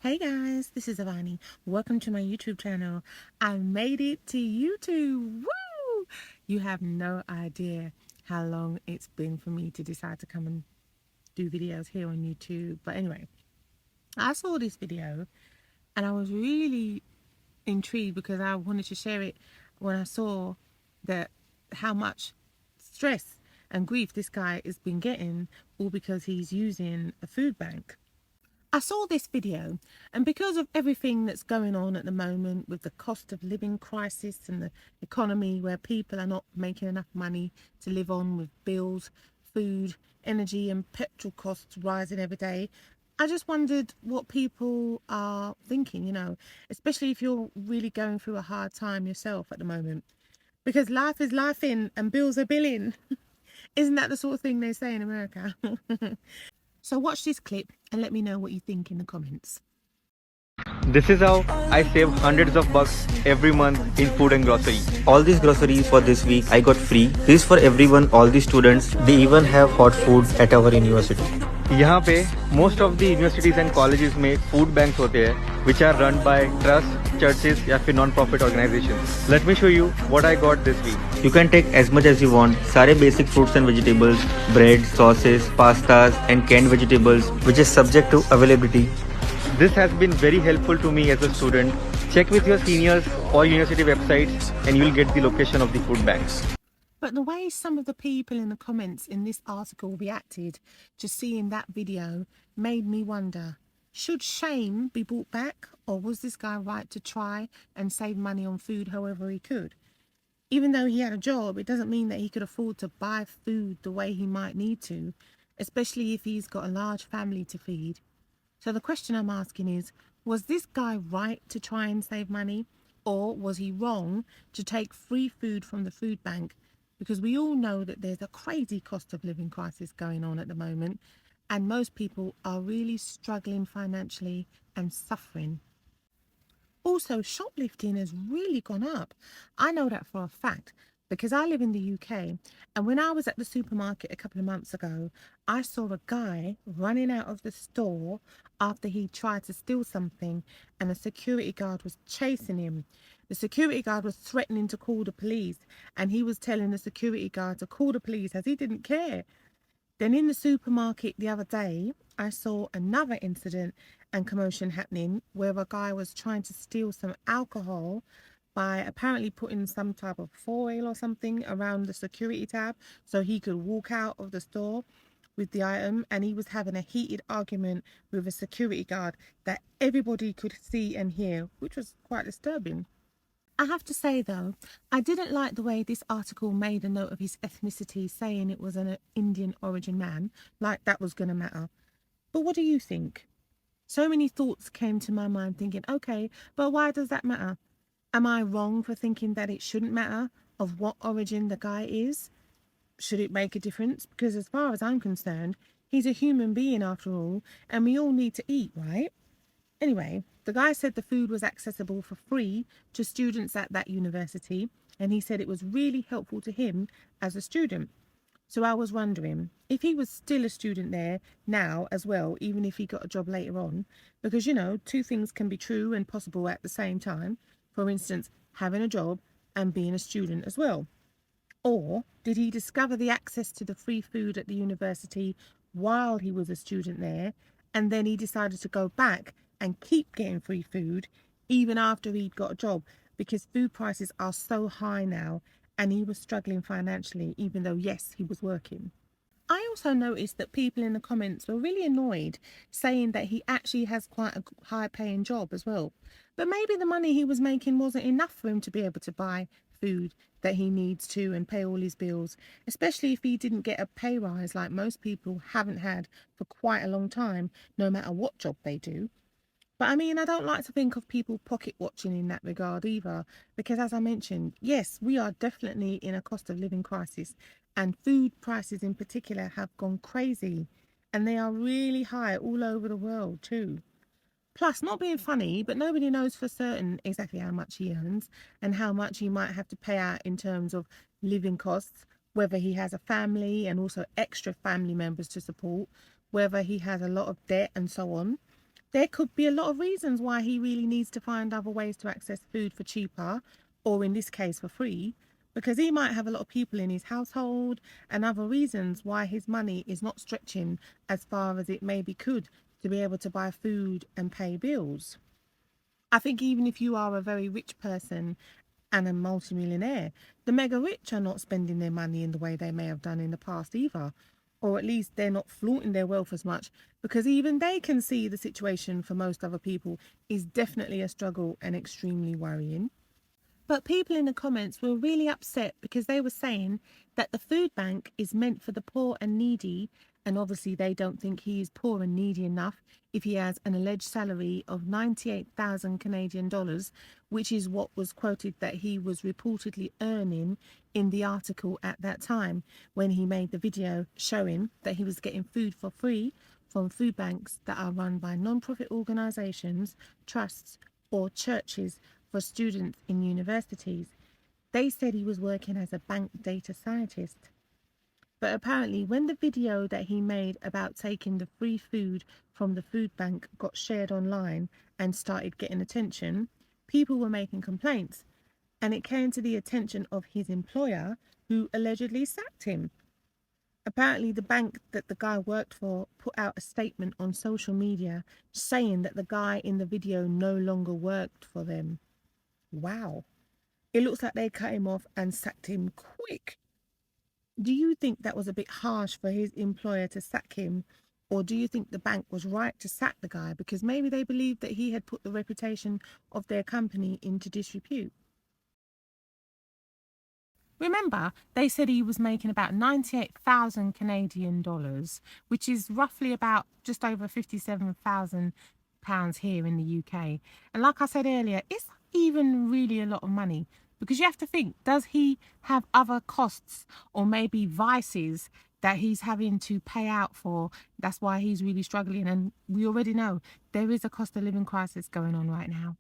Hey guys, this is Avani. Welcome to my YouTube channel. I made it to YouTube. Woo! You have no idea how long it's been for me to decide to come and do videos here on YouTube. But anyway, I saw this video and I was really intrigued because I wanted to share it when I saw that how much stress and grief this guy has been getting, all because he's using a food bank. I saw this video, and because of everything that's going on at the moment with the cost of living crisis and the economy where people are not making enough money to live on with bills, food, energy and petrol costs rising every day, I just wondered what people are thinking, especially if you're really going through a hard time yourself at the moment. Because life is life in and bills are billing. Isn't that the sort of thing they say in America? So watch this clip and let me know what you think in the comments. This is how I save hundreds of bucks every month in food and grocery. All these groceries for this week I got free. This for everyone, all the students. They even have hot food at our university. यहाँ पे most of the universities and colleges में food banks होते हैं, which are run by trusts, churches या फिर non-profit organizations. Let me show you what I got this week. You can take as much as you want. सारे basic fruits and vegetables, bread, sauces, pastas and canned vegetables, which is subject to availability. This has been very helpful to me as a student. Check with your seniors or university websites and you'll get the location of the food banks. But the way some of the people in the comments in this article reacted to seeing that video made me wonder, should shame be brought back, or was this guy right to try and save money on food however he could? Even though he had a job, it doesn't mean that he could afford to buy food the way he might need to, especially if he's got a large family to feed. So the question I'm asking is, was this guy right to try and save money, or was he wrong to take free food from the food bank? Because we all know that there's a crazy cost of living crisis going on at the moment, and most people are really struggling financially and suffering. Also, shoplifting has really gone up. I know that for a fact because I live in the UK, and when I was at the supermarket a couple of months ago, I saw a guy running out of the store after he tried to steal something, and a security guard was chasing him. The security guard was threatening to call the police, and he was telling the security guard to call the police as he didn't care. Then in the supermarket the other day, I saw another incident and commotion happening where a guy was trying to steal some alcohol by apparently putting some type of foil or something around the security tab so he could walk out of the store with the item, and he was having a heated argument with a security guard that everybody could see and hear, which was quite disturbing. I have to say though, I didn't like the way this article made a note of his ethnicity, saying it was an Indian origin man, like that was going to matter. But what do you think? So many thoughts came to my mind thinking, okay, but why does that matter? Am I wrong for thinking that it shouldn't matter of what origin the guy is? Should it make a difference? Because as far as I'm concerned, he's a human being after all, and we all need to eat, right? Anyway, the guy said the food was accessible for free to students at that university, and he said it was really helpful to him as a student. So I was wondering if he was still a student there now as well, even if he got a job later on, because two things can be true and possible at the same time. For instance, having a job and being a student as well. Or did he discover the access to the free food at the university while he was a student there, and then he decided to go back and keep getting free food even after he'd got a job, because food prices are so high now and he was struggling financially even though, yes, he was working. I also noticed that people in the comments were really annoyed, saying that he actually has quite a high paying job as well. But maybe the money he was making wasn't enough for him to be able to buy food that he needs to and pay all his bills, especially if he didn't get a pay rise like most people haven't had for quite a long time, no matter what job they do. But I mean, I don't like to think of people pocket watching in that regard either, because as I mentioned, yes, we are definitely in a cost of living crisis, and food prices in particular have gone crazy, and they are really high all over the world too. Plus, not being funny, but nobody knows for certain exactly how much he earns and how much he might have to pay out in terms of living costs, whether he has a family and also extra family members to support, whether he has a lot of debt and so on. there could be a lot of reasons why he really needs to find other ways to access food for cheaper, or in this case for free, because he might have a lot of people in his household and other reasons why his money is not stretching as far as it maybe could to be able to buy food and pay bills. I think even if you are a very rich person and a multimillionaire, the mega rich are not spending their money in the way they may have done in the past either. Or at least they're not flaunting their wealth as much, because even they can see the situation for most other people is definitely a struggle and extremely worrying. But people in the comments were really upset because they were saying that the food bank is meant for the poor and needy, and obviously they don't think he is poor and needy enough if he has an alleged salary of 98,000 Canadian dollars, which is what was quoted that he was reportedly earning in the article at that time when he made the video showing that he was getting food for free from food banks that are run by non-profit organisations, trusts or churches for students in universities. They said he was working as a bank data scientist. But apparently, when the video that he made about taking the free food from the food bank got shared online and started getting attention, people were making complaints. And it came to the attention of his employer, who allegedly sacked him. Apparently, the bank that the guy worked for put out a statement on social media saying that the guy in the video no longer worked for them. Wow. It looks like they cut him off and sacked him quick. Do you think that was a bit harsh for his employer to sack him? Or do you think the bank was right to sack the guy because maybe they believed that he had put the reputation of their company into disrepute? Remember, they said he was making about 98,000 Canadian dollars, which is roughly about just over 57,000 pounds here in the UK. And like I said earlier, it's not even really a lot of money, because you have to think, does he have other costs or maybe vices that he's having to pay out for? That's why he's really struggling. And we already know there is a cost of living crisis going on right now.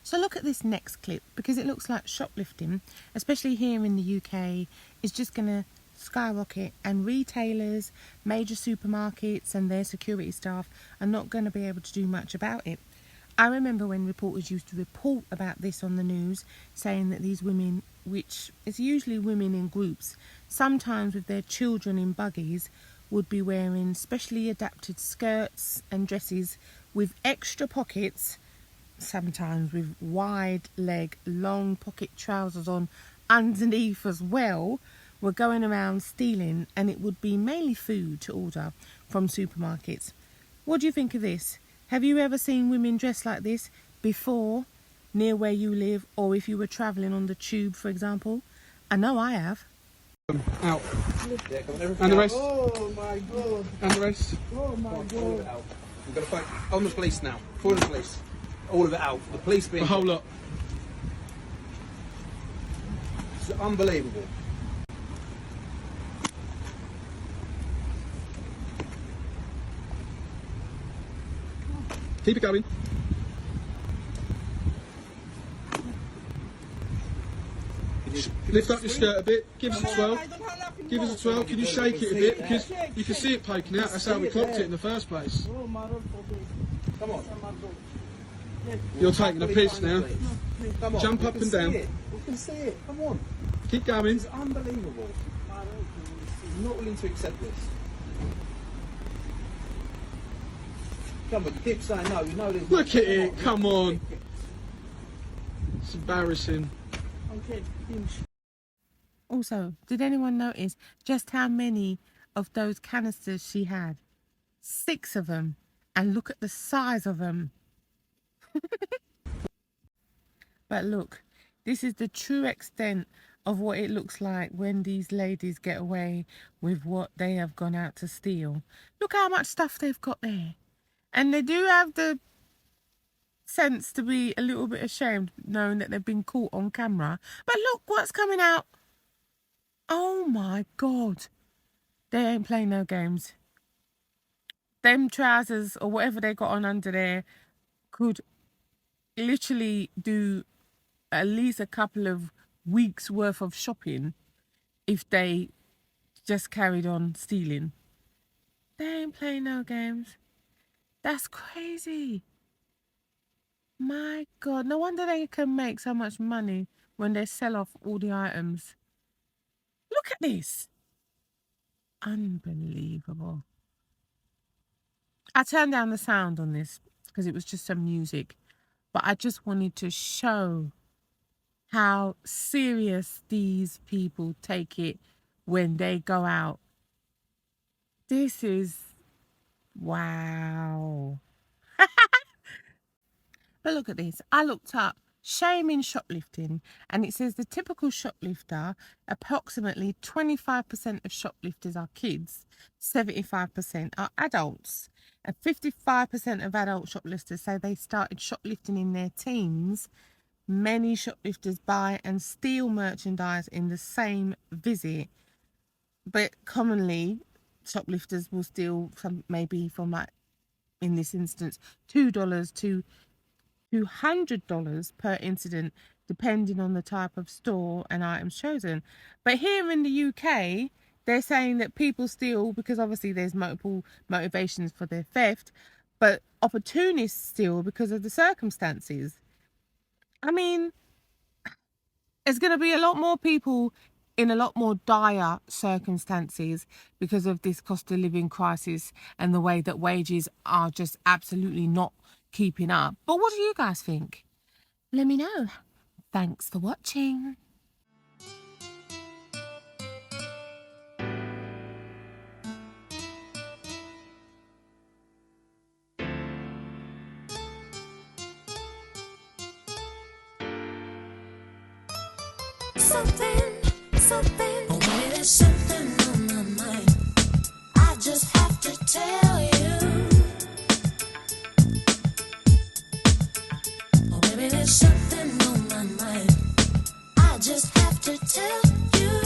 So look at this next clip, because it looks like shoplifting, especially here in the UK, is just going to skyrocket, and retailers, major supermarkets and their security staff are not going to be able to do much about it. I remember when reporters used to report about this on the news, saying that these women, which is usually women in groups, sometimes with their children in buggies, would be wearing specially adapted skirts and dresses with extra pockets, sometimes with wide leg, long pocket trousers on underneath as well, were going around stealing, and it would be mainly food to order from supermarkets. What do you think of this? Have you ever seen women dressed like this before, near where you live, or if you were travelling on the tube, for example? I know I have. Out. And the rest. Oh my god. And the rest. Oh my All of god. it out. We've got to fight on the police now. For the police. All of it out. The police being. The whole lot. It's unbelievable. Keep it going. Lift up your skirt a bit. Give us a twirl. Give us a twirl. Can you shake it a bit? Because you can see it poking out. That's how we clocked it in the first place. Oh my god. Come on. You're taking a piss now. Come on. Jump We up can and see down. it. We can see it. Come on. Keep going. It's unbelievable. I'm not willing to accept this. Come on, you keep saying no. You know there's. Look at it. Come on. It's embarrassing. Okay, finish. Also, did anyone notice just how many of those canisters she had? 6 of them. And look at the size of them. But look, this is the true extent of what it looks like when these ladies get away with what they have gone out to steal. Look how much stuff they've got there. And they do have the sense to be a little bit ashamed knowing that they've been caught on camera. But look what's coming out. Oh my God. They ain't playing no games. Them trousers or whatever they got on under there could literally do at least a couple of weeks worth of shopping if they just carried on stealing. They ain't playing no games. That's crazy. My God, no wonder they can make so much money when they sell off all the items. Look at this. Unbelievable. I turned down the sound on this because it was just some music, but I just wanted to show how serious these people take it when they go out. This is wow. But look at this. I looked up shame in shoplifting, and it says the typical shoplifter, approximately 25% of shoplifters are kids, 75% are adults, and 55% of adult shoplifters say they started shoplifting in their teens. Many shoplifters buy and steal merchandise in the same visit, but commonly shoplifters will steal some, maybe from, like in this instance, $2 to $200 per incident, depending on the type of store and items chosen. But here in the UK, they're saying that people steal because obviously there's multiple motivations for their theft, but opportunists steal because of the circumstances. I mean, there's going to be a lot more people in a lot more dire circumstances because of this cost of living crisis and the way that wages are just absolutely not keeping up. But what do you guys think? Let me know. Thanks for watching. Something, oh, maybe there's something on my mind. I just have to tell you. Oh, maybe there's something on my mind. I just have to tell you.